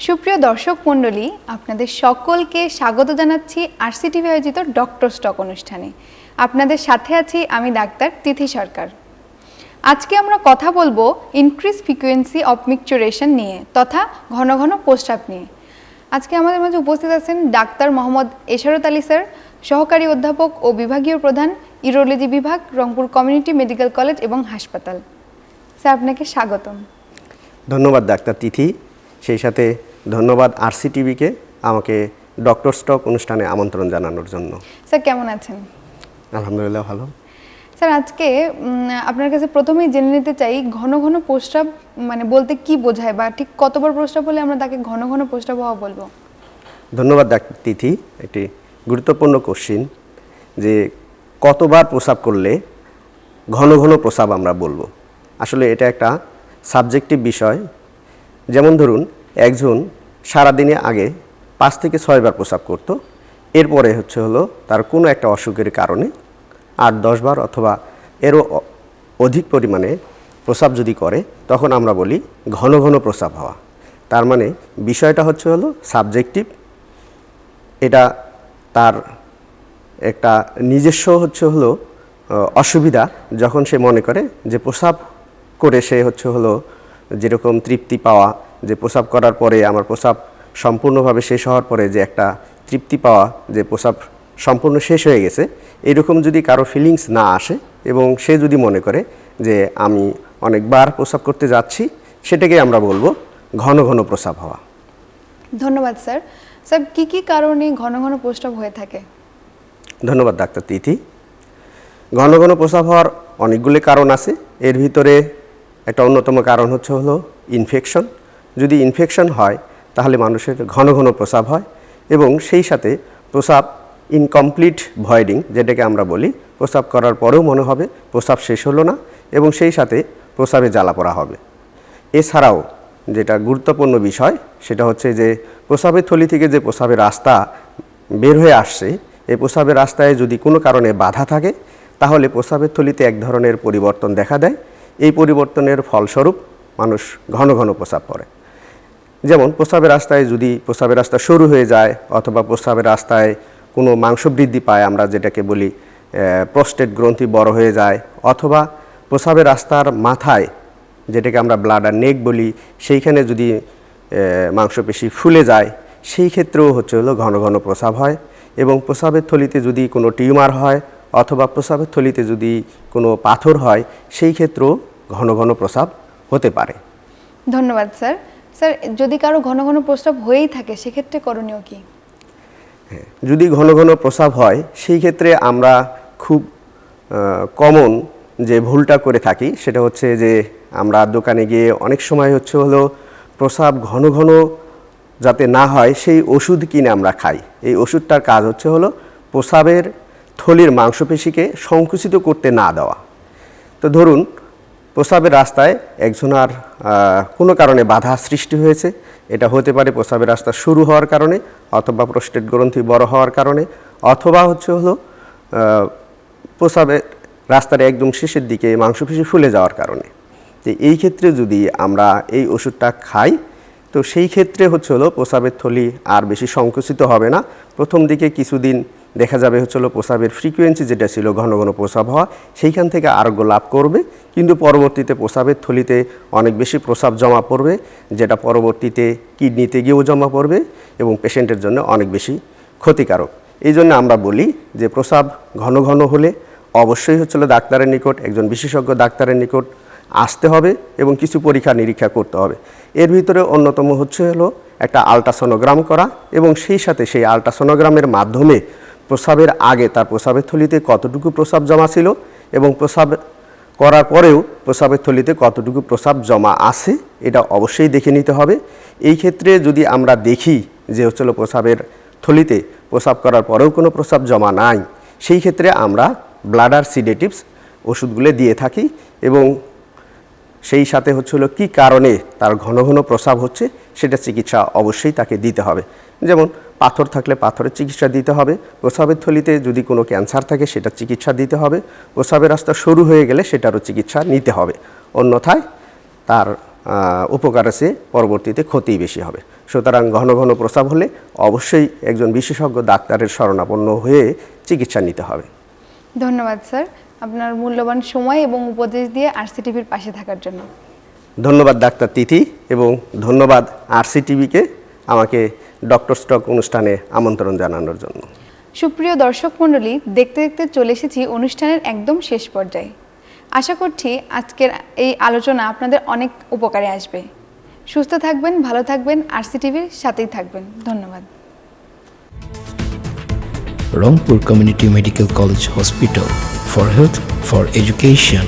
সুপ্রিয় দর্শক মণ্ডলী, আপনাদের সকলকে স্বাগত জানাচ্ছি আরসিটিভি আয়োজিত ডক্টর স্টক অনুষ্ঠানে। আপনাদের সাথে আছি আমি ডাক্তার তিথি সরকার। আজকে আমরা কথা বলবো ইনক্রিজ ফ্রিকোয়েন্সি অফ মিকচুরেশন নিয়ে তথা ঘন ঘন প্রস্রাব নিয়ে। আজকে আমাদের মাঝে উপস্থিত আছেন ডাক্তার মোহাম্মদ এশারত আলী স্যার, সহকারী অধ্যাপক ও বিভাগীয় প্রধান, ইউরোলজি বিভাগ, রংপুর কমিউনিটি মেডিকেল কলেজ এবং হাসপাতাল। স্যার, আপনাকে স্বাগতম। ধন্যবাদ ডাক্তার তিথি, সেই সাথে ধন্যবাদ আরসিটিভিকে আমাকে ডক্টর স্টক অনুষ্ঠানে আমন্ত্রণ জানানোর জন্য। স্যার, কেমন আছেন? আলহামদুলিল্লাহ ভালো। স্যার, আজকে আপনার কাছে প্রথমেই জেনে নিতে চাই ঘন ঘন প্রস্রাব মানে বলতে কি বোঝায়, বা ঠিক কতবার প্রস্রাব হলে আমরা তাকে ঘন ঘন প্রস্রাব হওয়া বলবো? ধন্যবাদ ডাক্তার তিথি, একটি গুরুত্বপূর্ণ কোশ্চিন যে কতবার প্রস্রাব করলে ঘন ঘন প্রস্রাব আমরা বলবো। আসলে এটা একটা সাবজেক্টিভ বিষয়। যেমন ধরুন, একজন সারাদিনে আগে 5 থেকে 6 বার প্রস্রাব করতো, এরপরে হলো তার কোনো একটা অসুখের কারণে 8-10 বার অথবা এরও অধিক পরিমাণে প্রস্রাব যদি করে, তখন আমরা বলি ঘন ঘন প্রস্রাব হওয়া। তার মানে বিষয়টা হলো সাবজেক্টিভ। এটা তার একটা নিজস্ব হলো অসুবিধা, যখন সে মনে করে যে প্রস্রাব করে সে হলো যেরকম তৃপ্তি পাওয়া, যে প্রস্রাব করার পরে আমার প্রস্রাব সম্পূর্ণভাবে শেষ হওয়ার পরে যে একটা তৃপ্তি পাওয়া, যে প্রস্রাব সম্পূর্ণ শেষ হয়ে গেছে, এরকম যদি কারো ফিলিংস না আসে এবং সে যদি মনে করে যে আমি অনেকবার প্রস্রাব করতে যাচ্ছি, সেটাকে আমরা বলবো ঘন ঘন প্রস্রাব হওয়া। ধন্যবাদ স্যার। স্যার, কি কি কারণে ঘন ঘন প্রস্রাব হয়ে থাকে? ধন্যবাদ ডাক্তার তিথি। ঘন ঘন প্রস্রাব হওয়ার অনেকগুলি কারণ আছে। এর ভিতরে একটা অন্যতম কারণ হলো ইনফেকশন। যদি ইনফেকশন হয় তাহলে মানুষের ঘন ঘন প্রস্রাব হয়, এবং সেই সাথে প্রস্রাব ইনকমপ্লিট ভয়েডিং, যেটাকে আমরা বলি, প্রস্রাব করার পরেও মনে হবে প্রস্রাব শেষ হলো না, এবং সেই সাথে প্রস্রাবে জ্বালা পোড়া হবে। এছাড়াও যেটা গুরুত্বপূর্ণ বিষয়, সেটা হচ্ছে যে প্রস্রাবের থলি থেকে যে প্রস্রাবের রাস্তা বের হয়ে আসছে, এই প্রস্রাবের রাস্তায় যদি কোনো কারণে বাধা থাকে, তাহলে প্রস্রাবের থলিতে এক ধরনের পরিবর্তন দেখা দেয়। এই পরিবর্তনের ফলস্বরূপ মানুষ ঘন ঘন প্রস্রাব করে। যেমন প্রস্রাবের রাস্তায় যদি প্রস্রাবের রাস্তা সরু হয়ে যায়, অথবা প্রস্রাবের রাস্তায় কোনো মাংস বৃদ্ধি পায়, আমরা যেটাকে বলি প্রস্টেট গ্রন্থি বড় হয়ে যায়, অথবা প্রস্রাবের রাস্তার মাথায়, যেটাকে আমরা ব্লাডার নেক বলি, সেইখানে যদি মাংসপেশি ফুলে যায়, সেই ক্ষেত্রেও হলো ঘন ঘন প্রস্রাব হয়। এবং প্রস্রাবের থলিতে যদি কোনো টিউমার হয়, অথবা প্রস্রাবের থলিতে যদি কোনো পাথর হয়, সেই ক্ষেত্রেও ঘন ঘন প্রস্রাব হতে পারে। ধন্যবাদ স্যার। স্যার, যদি কারো ঘন ঘন প্রস্রাব হয়েই থাকে, সেক্ষেত্রে করণীয় কি? যদি ঘন ঘন প্রস্রাব হয়, সেই ক্ষেত্রে আমরা খুব কমন যে ভুলটা করে থাকি, সেটা হচ্ছে যে আমরা দোকানে গিয়ে অনেক সময় হলো প্রস্রাব ঘন ঘন যাতে না হয় সেই ওষুধ কিনে আমরা খাই। এই ওষুধটার কাজ হলো প্রস্রাবের থলির মাংসপেশিকে সংকুচিত করতে না দেওয়া। তো ধরুন, প্রস্রাবের রাস্তায় একজনের কোনো কারণে বাধা সৃষ্টি হয়েছে। এটা হতে পারে প্রস্রাবের রাস্তা শুরু হওয়ার কারণে, অথবা প্রস্টেট গ্রন্থি বড় হওয়ার কারণে, অথবা হলো প্রস্রাবের রাস্তার একদম শেষের দিকে মাংসপেশি ফুলে যাওয়ার কারণে। তো এই ক্ষেত্রে যদি আমরা এই ওষুধটা খাই, তো সেই ক্ষেত্রে হলো প্রস্রাবের থলি আর বেশি সংকুচিত হবে না। প্রথম দিকে কিছুদিন দেখা যাবে প্রস্রাবের ফ্রিকোয়েন্সি যেটা ছিল ঘন ঘন প্রস্রাব হওয়া, সেইখান থেকে আরোগ্য লাভ করবে, কিন্তু পরবর্তীতে প্রস্রাবের থলিতে অনেক বেশি প্রস্রাব জমা পড়বে, যেটা পরবর্তীতে কিডনিতে গিয়েও জমা পড়বে এবং পেশেন্টের জন্য অনেক বেশি ক্ষতিকারক। এই জন্য আমরা বলি যে প্রস্রাব ঘন ঘন হলে অবশ্যই ডাক্তারের নিকট, একজন বিশেষজ্ঞ ডাক্তারের নিকট আসতে হবে এবং কিছু পরীক্ষা নিরীক্ষা করতে হবে। এর ভিতরে অন্যতম হলো একটা আল্ট্রাসোনোগ্রাম করা, এবং সেই সাথে সেই আল্ট্রাসোনোগ্রামের মাধ্যমে প্রস্রাবের আগে তার প্রস্রাবের থলিতে কতটুকু প্রস্রাব জমা ছিল, এবং প্রস্রাব করার পরেও প্রস্রাবের থলিতে কতটুকু প্রস্রাব জমা আছে, এটা অবশ্যই দেখে নিতে হবে। এই ক্ষেত্রে যদি আমরা দেখি যে প্রস্রাবের থলিতে প্রস্রাব করার পরেও কোনো প্রস্রাব জমা নাই, সেই ক্ষেত্রে আমরা ব্লাডার সিডেটিভস ওষুধগুলো দিয়ে থাকি, এবং সেই সাথে কি কারণে তার ঘন ঘন প্রস্রাব হচ্ছে সেটা চিকিৎসা অবশ্যই তাকে দিতে হবে। যেমন পাথর থাকলে পাথরের চিকিৎসা দিতে হবে, প্রস্রাবের থলিতে যদি কোনো ক্যান্সার থাকে সেটার চিকিৎসা দিতে হবে, প্রস্রাবের রাস্তা সরু হয়ে গেলে সেটারও চিকিৎসা নিতে হবে, অন্যথায় তার উপকার আছে, পরবর্তীতে ক্ষতি বেশি হবে। সুতরাং ঘন ঘন প্রস্রাব হলে অবশ্যই একজন বিশেষজ্ঞ ডাক্তারের শরণাপন্ন হয়ে চিকিৎসা নিতে হবে। ধন্যবাদ স্যার, আপনার মূল্যবান সময় এবং উপদেশ দিয়ে আরসিটিভির পাশে থাকার জন্য। ধন্যবাদ ডাক্তার তিথি, এবং ধন্যবাদ আরসিটিভিকে আমাকে ডক্টর স্টক অনুষ্ঠানে আমন্ত্রণ জানানোর জন্য। সুপ্রিয় দর্শক মণ্ডলী, দেখতে দেখতে চলে এসেছি অনুষ্ঠানের একদম শেষ পর্যায়ে। আশা করছি আজকের এই আলোচনা আপনাদের অনেক উপকারে আসবে। সুস্থ থাকবেন, ভালো থাকবেন, আরসিটিভির সাথেই থাকবেন। ধন্যবাদ। Rangpur Community Medical College Hospital, for health, for education.